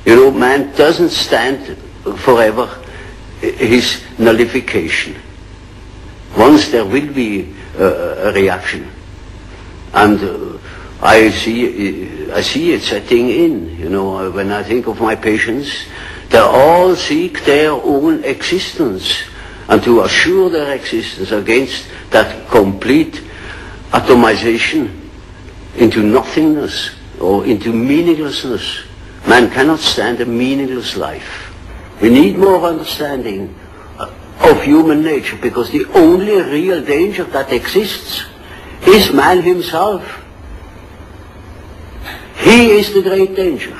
You know, man doesn't stand forever his nullification. Once there will be a reaction, and I see it setting in. You know, when I think of my patients, they all seek their own existence, and to assure their existence against that complete atomization into nothingness or into meaninglessness. Man cannot stand a meaningless life. We need more understanding of human nature, because the only real danger that exists is man himself. He is the great danger,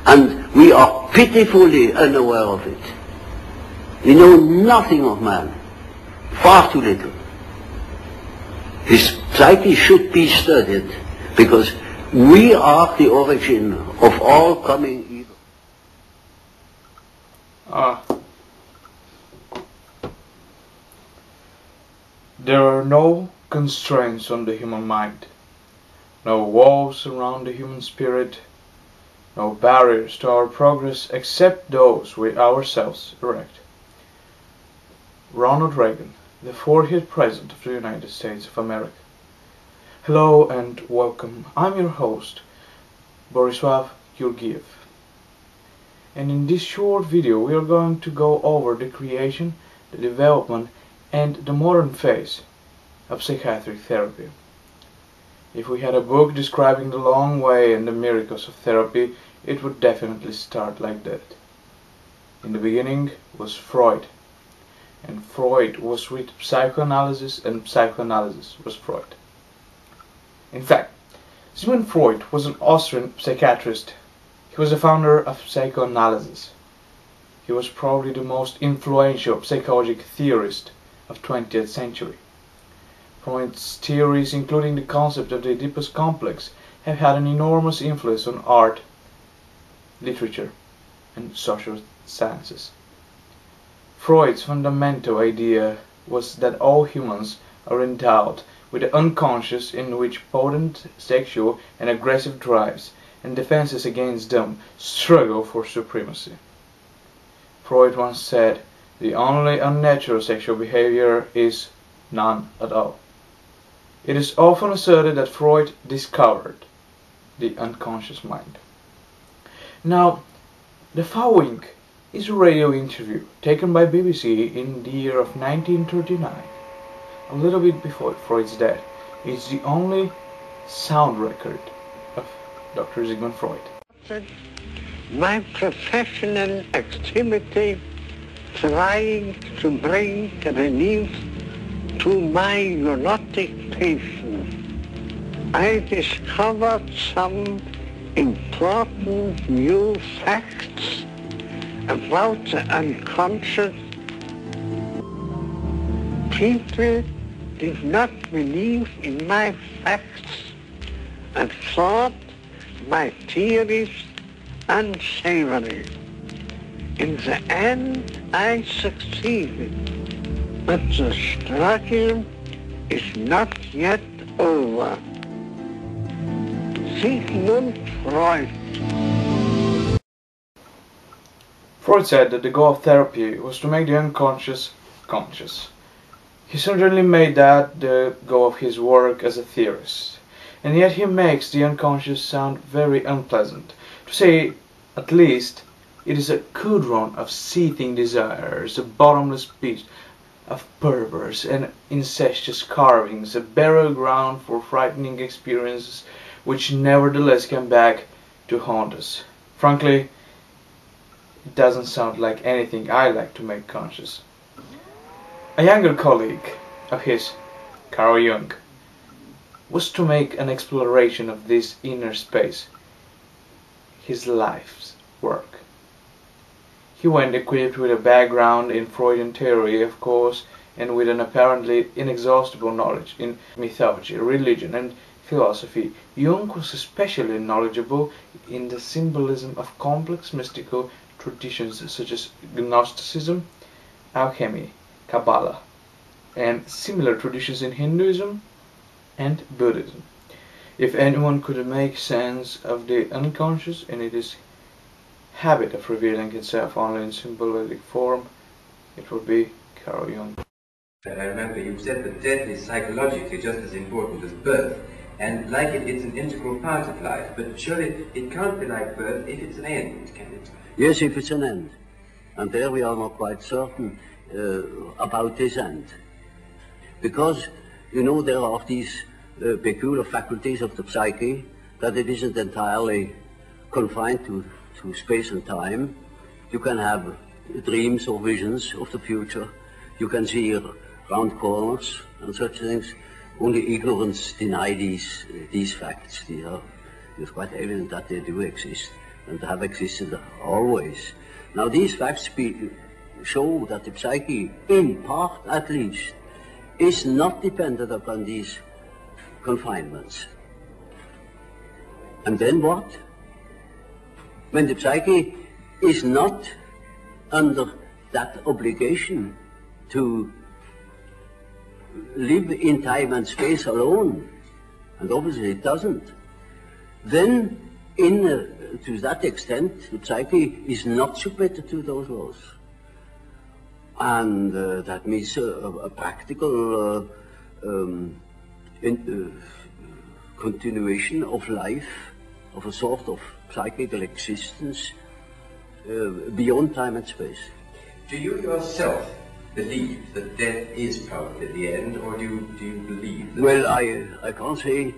and we are pitifully unaware of it. We know nothing of man, far too little. His psyche should be studied, because we are the origin of all coming evil. There are no constraints on the human mind, no walls around the human spirit, no barriers to our progress except those we ourselves erect. Ronald Reagan, the 40th President of the United States of America. Hello and welcome. I'm your host, Borisław Georgiev. And in this short video we are going to go over the creation, the development and the modern phase of psychiatric therapy. If we had a book describing the long way and the miracles of therapy, it would definitely start like that. In the beginning was Freud, and Freud was with psychoanalysis, and psychoanalysis was Freud. In fact, Sigmund Freud was an Austrian psychiatrist. He was the founder of psychoanalysis. He was probably the most influential psychological theorist of 20th century. Freud's theories, including the concept of the Oedipus complex, have had an enormous influence on art, literature, and social sciences. Freud's fundamental idea was that all humans are endowed with the unconscious, in which potent sexual and aggressive drives and defenses against them struggle for supremacy. Freud once said, "The only unnatural sexual behavior is none at all." It is often asserted that Freud discovered the unconscious mind. Now, the following is a radio interview taken by BBC in the year of 1939, a little bit before Freud's death. It's the only sound record of Dr. Sigmund Freud. My professional activity trying to bring relief to my neurotic patients, I discovered some important new facts about the unconscious. People did not believe in my facts and thought my theories unsavory. In the end, I succeeded, but the struggle is not yet over. Sigmund Freud. Freud said that the goal of therapy was to make the unconscious conscious. He certainly made that the goal of his work as a theorist, and yet he makes the unconscious sound very unpleasant. To say at least, it is a cauldron of seething desires, a bottomless pit of perverse and incestuous carvings, a burial ground for frightening experiences which nevertheless come back to haunt us. Frankly, it doesn't sound like anything I like to make conscious. A younger colleague of his, Carl Jung, was to make an exploration of this inner space, his life's work. He went equipped with a background in Freudian theory, of course, and with an apparently inexhaustible knowledge in mythology, religion, and philosophy. Jung was especially knowledgeable in the symbolism of complex mystical traditions such as Gnosticism, alchemy, Kabbalah, and similar traditions in Hinduism and Buddhism. If anyone could make sense of the unconscious, and it is habit of revealing itself only in symbolic form, it would be Carl Jung. I remember you said that death is psychologically just as important as birth, and like it, it's an integral part of life, but surely it can't be like birth if it's an end, can it? Yes, if it's an end. And there we are not quite certain about this end. Because, you know, there are these peculiar faculties of the psyche, that it isn't entirely confined to space and time. You can have dreams or visions of the future. You can see round corners and such things. Only ignorance deny these facts. It's quite evident that they do exist and have existed always. Now these facts show that the psyche, in part at least, is not dependent upon these confinements. And then what? When the psyche is not under that obligation to live in time and space alone, and obviously it doesn't, then to that extent the psyche is not submitted to those laws. And that means a practical continuation of life, of a sort of psychical existence beyond time and space. Do you yourself believe that death is probably the end, or do you believe that? Well, I can't say.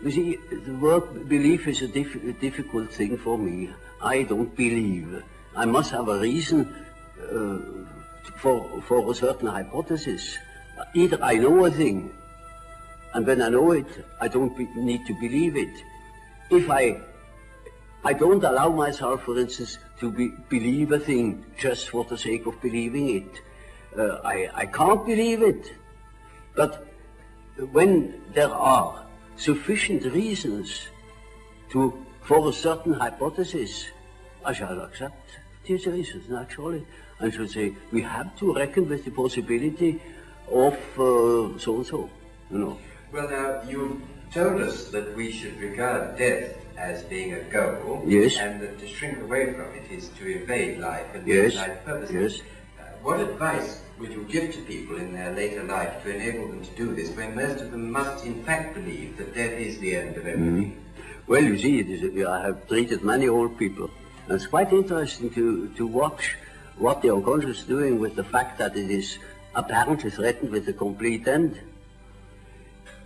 You see, the word belief is a difficult thing for me. I don't believe. I must have a reason for a certain hypothesis. Either I know a thing, and when I know it, I don't need to believe it. If I don't allow myself, for instance, to believe a thing just for the sake of believing it. I can't believe it. But when there are sufficient reasons for a certain hypothesis, I shall accept these reasons, naturally, and should say, we have to reckon with the possibility of so-and-so, you know. Well, now, you told us that we should regard death as being a goal, yes, and that to shrink away from it is to evade life and yes, life purposes. Yes. What advice would you give to people in their later life to enable them to do this, when most of them must in fact believe that death is the end of everything? Well, you see, I have treated many old people, and it's quite interesting to watch what the unconscious is doing with the fact that it is apparently threatened with a complete end.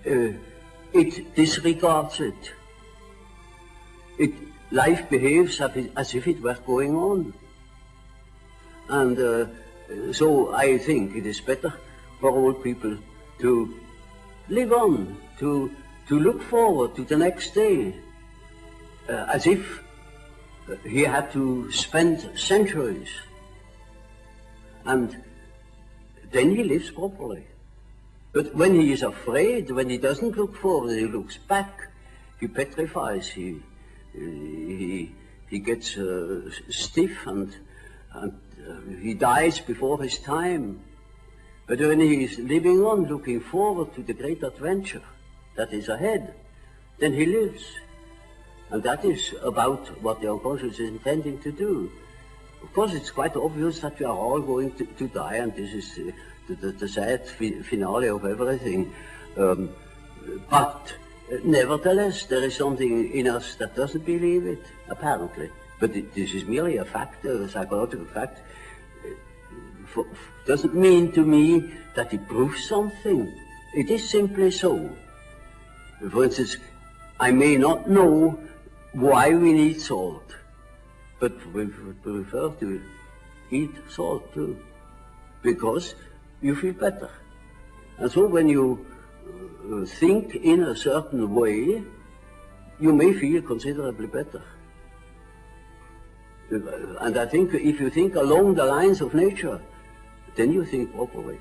It disregards it. Life behaves as if it were going on. And so I think it is better for old people to live on, to look forward to the next day, as if he had to spend centuries. And then he lives properly. But when he is afraid, when he doesn't look forward, he looks back, he petrifies, he gets stiff and he dies before his time. But when he is living on, looking forward to the great adventure that is ahead, then he lives. And that is about what the unconscious is intending to do. Of course, it's quite obvious that we are all going to die, and this is the sad finale of everything. But nevertheless, there is something in us that doesn't believe it, apparently. But this is merely a fact, a psychological fact. Doesn't mean to me that it proves something. It is simply so. For instance, I may not know why we need salt, but we prefer to eat salt too, because you feel better. And so when you think in a certain way, you may feel considerably better. And I think if you think along the lines of nature, then you think properly.